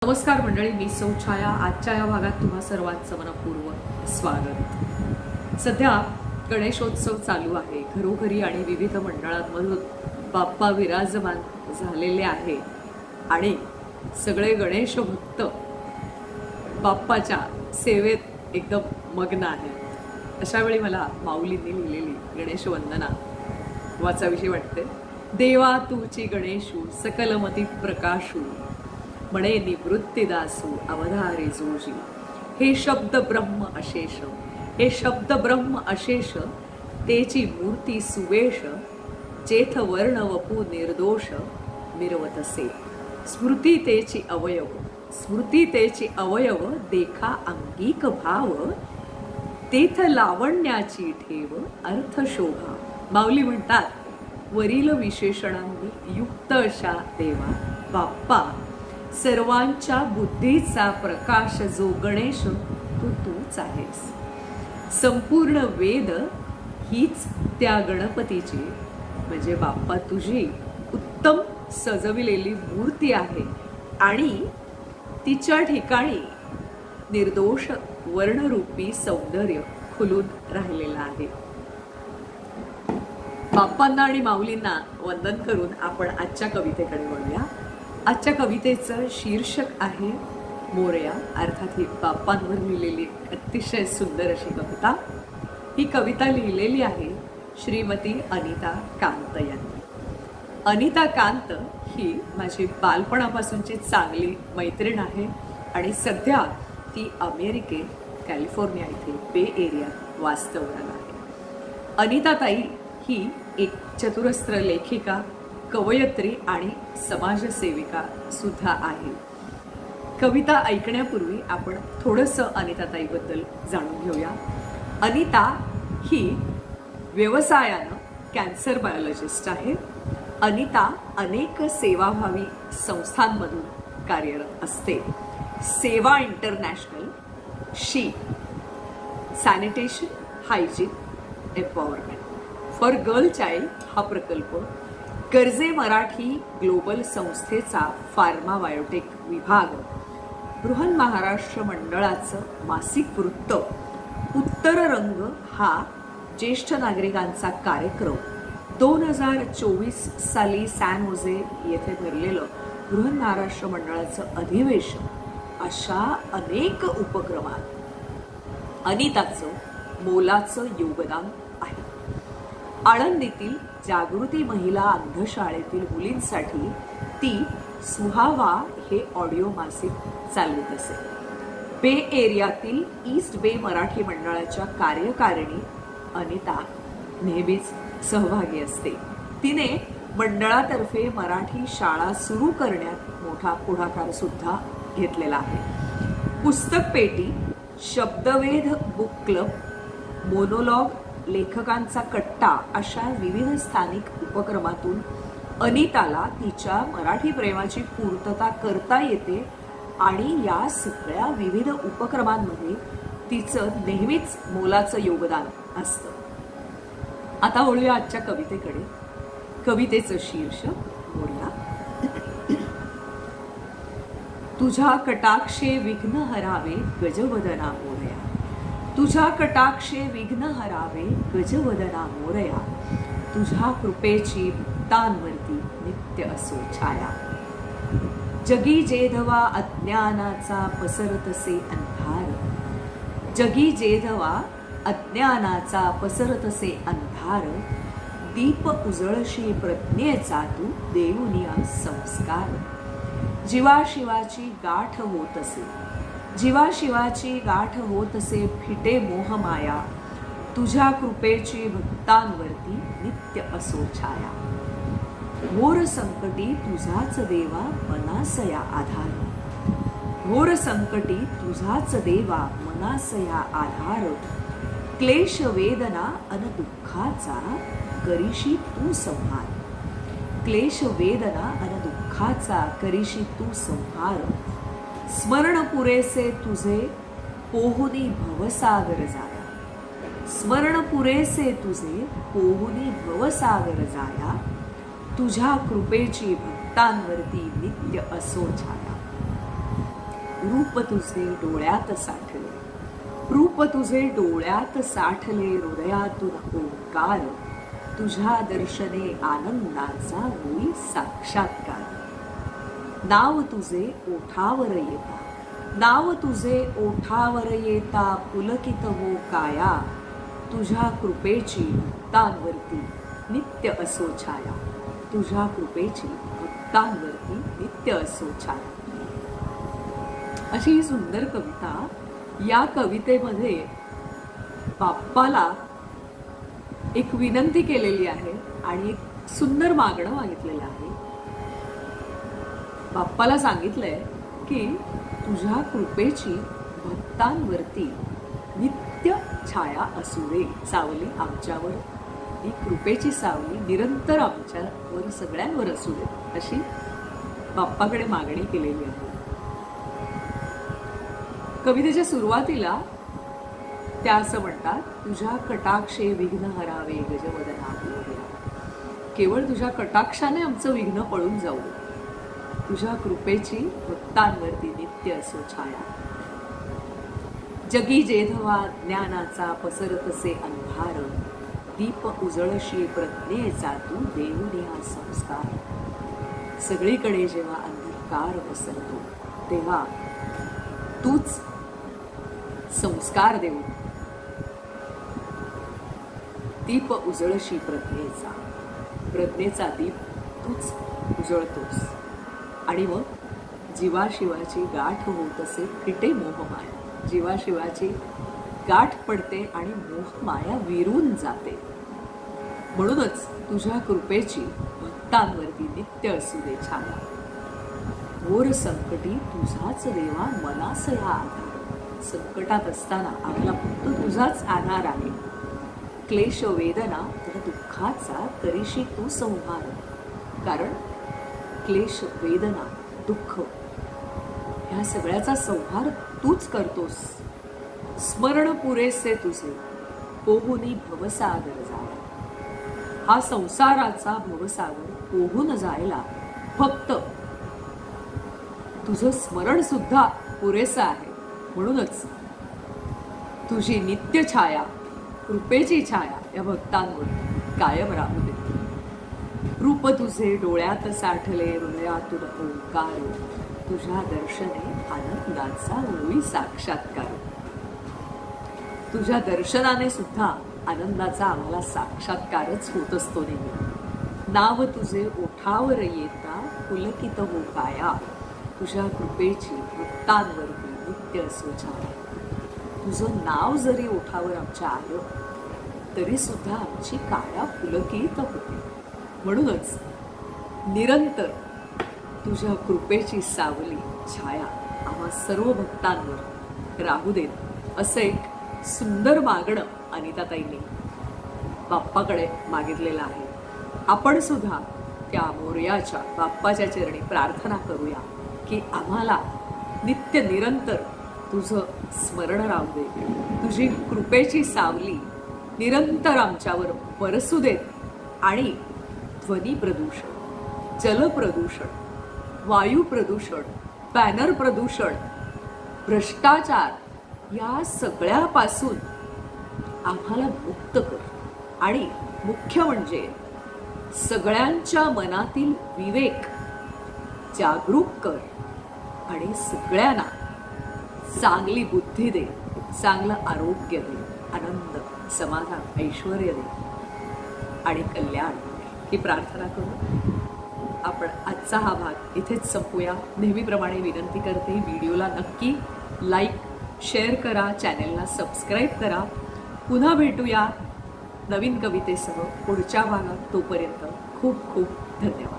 नमस्कार मंडळी, मी सौ छाया. आजच्या या भागात तुम्हा सर्वांचं मनपूर्वक स्वागत. सध्या गणेशोत्सव चालू आहे. घरोघरी आणि विविध मंडळांमधून बाप्पा विराजमान झालेले आहे आणि सगळे गणेश भक्त बाप्पाच्या सेवेत एकदम मग्न आहेत. अशा वेळी मला माऊलींनी लिहिलेली गणेश वंदना वाचाविषयी वाटते. देवा तूची गणेशू सकलमती प्रकाशू, म्हणे निवृत्तीदासू अवधारे जोशी. हे शब्द ब्रह्म अशेष, हे शब्द ब्रह्म अशेष, तेची मूर्ती सुवेश, चेथ वर्ण वपू निर्दोष मिरवतसे. स्मृती तेची अवयव, स्मृती तेची अवयव, देखा अंगिक भाव, तेथ लावण्याची ठेव अर्थ शोभा. माऊली म्हणतात, वरील विशेषणांनी युक्त अशा देवा बाप्पा, सर्वांच्या बुद्धीचा प्रकाश जो गणेश तो तूच आहेस. संपूर्ण वेद हीच त्या गणपतीची म्हणजे बाप्पा तुझी उत्तम सजविलेली मूर्ती आहे आणि तिच्या ठिकाणी निर्दोष वर्णरूपी सौंदर्य खुलून राहिलेलं आहे. बाप्पांना आणि माऊलींना वंदन करून आपण आजच्या कवितेकडे वळूया. आजच्या कवितेचं शीर्षक आहे मोरया. अर्थात ही बाप्पांवर लिहिलेली अतिशय सुंदर अशी कविता. ही कविता लिहिलेली आहे श्रीमती अनिता कांत यांनी. अनिता कांत ही माझी बालपणापासूनची चांगली मैत्रीण आहे आणि सध्या ती अमेरिकेत कॅलिफोर्निया येथे बे एरियात वास्तव्याला आहे. अनिताताई ही एक चतुरस्त्र लेखिका, कवयित्री आणि समाजसेविका सुद्धा आहे. कविता ऐकण्यापूर्वी आपण थोडंसं अनिताताईबद्दल जाणून घेऊया. अनिता ही व्यवसायानं कॅन्सर बायोलॉजिस्ट आहे. अनिता अनेक सेवाभावी संस्थांमधून कार्यरत असते. सेवा international, she, sanitation, hygiene, empowerment for girl child हा प्रकल्प, गर्जे मराठी ग्लोबल संस्थेचा फार्मा बायोटेक विभाग, बृहन महाराष्ट्र मंडळाचं मासिक वृत्त, उत्तर रंग हा ज्येष्ठ नागरिकांचा कार्यक्रम, 2024 साली सॅन होजे येथे भरलेलं बृहन महाराष्ट्र मंडळाचं अधिवेशन, अशा अनेक उपक्रमात अनिताचं मोलाचं योगदान आहे. आळंदीतील जागृती महिला अंधशाळेतील मुलींसाठी ती सुहावा हे ऑडिओ मासिक चालवत असे. बे एरियातील ईस्ट बे मराठी मंडळाच्या कार्यकारिणी अनिता नेहमीच सहभागी असते. तिने मंडळातर्फे मराठी शाळा सुरू करण्यात मोठा पुढाकार सुद्धा घेतलेला आहे. पुस्तक पेटी, शब्दवेध बुक क्लब, मोनोलॉग, लेखकांचा कट्टा अशा विविध स्थानिक उपक्रमातून अनिताला तिच्या मराठी प्रेमाची पूर्तता करता येते आणि या सगळ्या विविध उपक्रमांमध्ये तिचं नेहमीच मोलाचं योगदान असतं. आता वळूया आजच्या कवितेकडे. कवितेचं शीर्षक मोरया. तुझ्या कटाक्षे विघ्न हरावे गजवदना मोरया, तुझ्या कटाक्षे विघ्न हरावे गजवदना मोरया, तुझ्या कृपेची भक्तांवरती नित्य असो छाया. जगी जेधवा अज्ञानाचा पसरतसे अंधार, जगी जेधवा अज्ञानाचा पसरतसे अंधार, दीप उजळशी प्रज्ञेचा तू देऊनिया संस्कार. जीवाशिवाची गाठ होत असे, जीवाशिवाची गाठ होत असे फिटे मोहमाया, तुझ्या कृपेची भक्तांवरती नित्य असो छाया. घोर संकटी तुझाच देवा मनासया आधार, घोर संकटी तुझाच देवा मनासया आधार, क्लेश वेदना अन दुःखाचा करीशी तू संहार, क्लेश वेदना अन दुःखाचा करीशी तू संहार. स्मरण पुरेसे तुझे पोहुनी भवसागर जाया, स्मरण पुरेसे तुझे पोहुनी भवसागर जाया, तुझ्या कृपेची भक्तांवरती नित्य असो छाया. रूप तुझे डोळ्यात साठले, रूप तुझे डोळ्यात साठले, हृदयातून ओंकार, तुझ्या दर्शने आनंदाचा होई साक्षात्कार. नाव तुझे ओठावर येता, नाव तुझे ओठावर येता, पुलकित हो काया, तुझ्या कृपेची भक्तांवरती नित्य असो छाया, तुझ्या कृपेची भक्तांवरती नित्य असो छाया. अशी ही सुंदर कविता. या कवितेमध्ये बाप्पाला एक विनंती केलेली आहे आणि एक सुंदर मागणं मागितलेलं आहे. बाप्पाला सांगितलंय की तुझ्या कृपेची भक्तांवरती नित्य छाया असू दे, सावली आमच्यावर, ही कृपेची सावली निरंतर आमच्यावर सगळ्यांवर असू दे, अशी बाप्पाकडे मागणी केलेली आहे. कवितेच्या सुरुवातीला त्या असं म्हणतात, तुझ्या कटाक्षे विघ्न हरावे गजवदना मोरया. केवळ तुझ्या कटाक्षाने आमचं विघ्न पळून जाऊ, तुझ्या कृपेची भक्तांवरती नित्य असो छाया. जगी जेधवा ज्ञानाचा पसरतसे अंधार, दीप उजळशी प्रज्ञेचा तू देऊनी हा संस्कार. सगळीकडे जेव्हा अंधकार पसरतो तेव्हा तूच संस्कार देऊ. दीप उजळशी प्रज्ञेचा, प्रज्ञेचा दीप तूच उजळतोस आणि मग जीवाशिवाची गाठ होत असे फिटे मोहमाया. जीवाशिवाची गाठ पडते आणि मोहमाया विरून जाते. म्हणूनच तुझ्या कृपेची भक्तांवरती नित्य असू दे छाया. घोर संकटी तुझाच देवा मनासया आधार. संकटात असताना आपला फक्त तुझाच आधार आहे. क्लेश वेदना तर दुःखाचा करीशी तू संहार. कारण क्लेश वेदना दुःख ह्या सगळ्याचा संहार तूच करतोस. स्मरण पुरेसे तुझे पोहुनी भवसागर जायला. हा संसाराचा भवसागर पोहून जायला फक्त तुझं स्मरण सुद्धा पुरेसं आहे. म्हणूनच तुझी नित्य छाया, कृपेची छाया या भक्तांवर कायम राहू दे. रूप तुझे डोळ्यात साठले, हृदयातून ओंकार, तुझ्या दर्शने आनंदाचा होई साक्षात्कार. तुझ्या दर्शनाने सुद्धा आनंदाचा आम्हाला साक्षात्कारच होत असतो नेहमी. नाव तुझे ओठावर येता, पुलकित हो काया, तुझ्या कृपेची भक्तांवरती नित्य असो छाया. तुझं नाव जरी ओठावर आमच्या आलं तरी सुद्धा आमची काया पुलकित होते. म्हणूनच निरंतर तुझ्या कृपेची सावली छाया आम्हा सर्व भक्तांवर राहू देत, असं एक सुंदर मागणं अनिताताईंनी बाप्पाकडे मागितलेलं आहे. आपण सुद्धा त्या मोरयाच्या बाप्पाच्या चरणी प्रार्थना करूया की आम्हाला नित्य निरंतर तुझं स्मरण राहू दे, तुझी कृपेची सावली निरंतर आमच्यावर बरसू देत आणि ध्वनी प्रदूषण, जल प्रदूषण, वायू प्रदूषण, बॅनर प्रदूषण, भ्रष्टाचार या सगळ्यापासून आम्हाला मुक्त कर. आणि मुख्य म्हणजे सगळ्यांच्या मनातील विवेक जागरूक कर आणि सगळ्यांना चांगली बुद्धी दे, चांगलं आरोग्य दे, आनंद, समाधान, ऐश्वर्य दे आणि कल्याण, ही प्रार्थना करू आपण आजचा हा भाग इथेच संपूया. नेहमीप्रमाणे विनंती करते, व्हिडिओला नक्की लाईक शेअर करा, चॅनेलला सबस्क्राईब करा. पुन्हा भेटूया नवीन कवितेसह पुढच्या भागात. तोपर्यंत खूप खूप धन्यवाद.